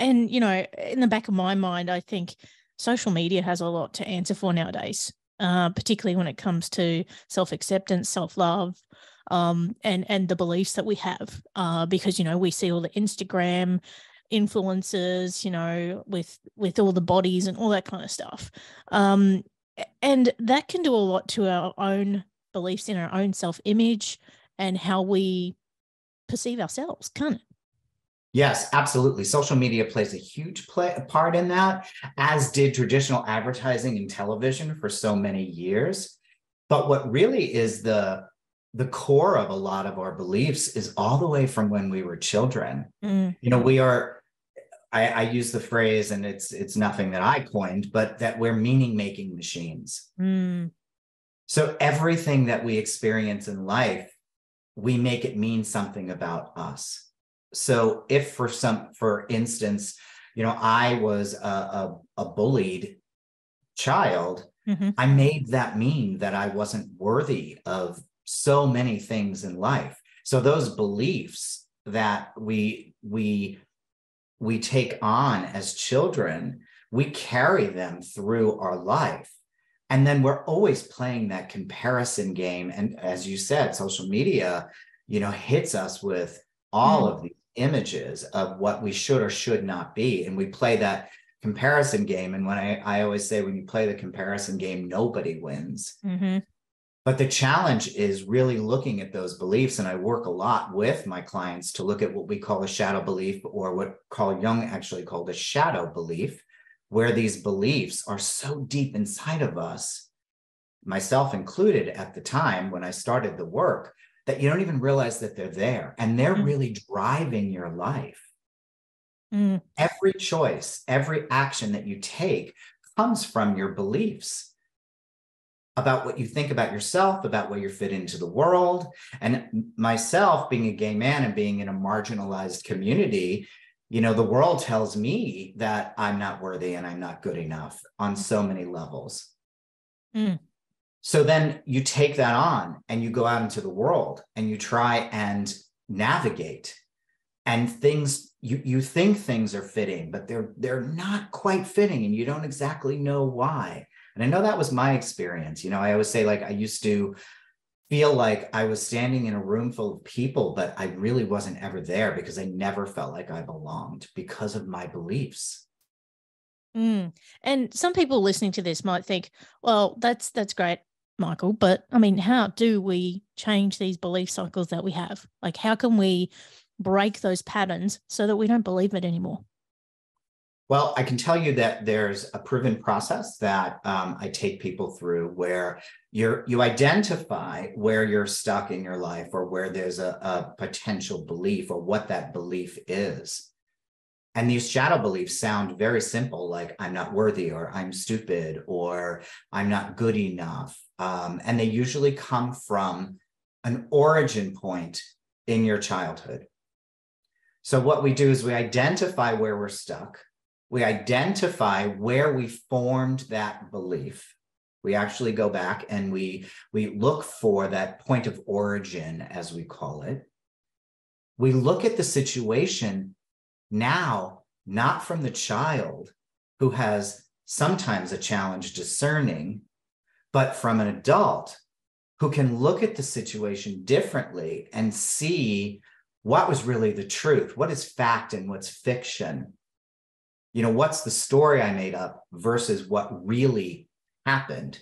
And, you know, in the back of my mind, I think social media has a lot to answer for nowadays, particularly when it comes to self-acceptance, self-love, and the beliefs that we have. Because, you know, we see all the Instagram influencers, you know, with all the bodies and all that kind of stuff. And that can do a lot to our own beliefs in our own self-image and how we perceive ourselves, can't it? Yes, absolutely. Social media plays a huge part in that, as did traditional advertising and television for so many years. But what really is the core of a lot of our beliefs is all the way from when we were children. Mm. You know, we are, I use the phrase, and it's nothing that I coined, but that we're meaning-making machines. Mm. So everything that we experience in life, we make it mean something about us. So if for instance, you know, I was a bullied child, Mm-hmm. I made that mean that I wasn't worthy of so many things in life. So those beliefs that we take on as children, we carry them through our life. And then we're always playing that comparison game. And as you said, social media, you know, hits us with all of these images of what we should or should not be. And we play that comparison game. And when I always say, when you play the comparison game, nobody wins. Mm-hmm. But the challenge is really looking at those beliefs. And I work a lot with my clients to look at what we call a shadow belief, or what Carl Jung actually called a shadow belief, where these beliefs are so deep inside of us, myself included at the time when I started the work, that you don't even realize that they're there, and they're really driving your life. Every choice, every action that you take comes from your beliefs about what you think about yourself, about where you fit into the world. And myself, being a gay man and being in a marginalized community, you know, the world tells me that I'm not worthy and I'm not good enough on so many levels. So then you take that on and you go out into the world and you try and navigate, and things, you think things are fitting, but they're not quite fitting, and you don't exactly know why. And I know that was my experience. You know, I always say, like, I used to feel like I was standing in a room full of people, but I really wasn't ever there, because I never felt like I belonged because of my beliefs. And some people listening to this might think, well, that's great, Michael, but I mean, how do we change these belief cycles that we have? Like, how can we break those patterns so that we don't believe it anymore? Well, I can tell you that there's a proven process that I take people through, where you identify where you're stuck in your life, or where there's a potential belief, or what that belief is. And these shadow beliefs sound very simple, like I'm not worthy, or I'm stupid, or I'm not good enough. And they usually come from an origin point in your childhood. So what we do is we identify where we're stuck. We identify where we formed that belief. We actually go back and we look for that point of origin, as we call it. We look at the situation now, not from the child who has sometimes a challenge discerning, but from an adult who can look at the situation differently and see what was really the truth, what is fact and what's fiction. You know, what's the story I made up versus what really happened.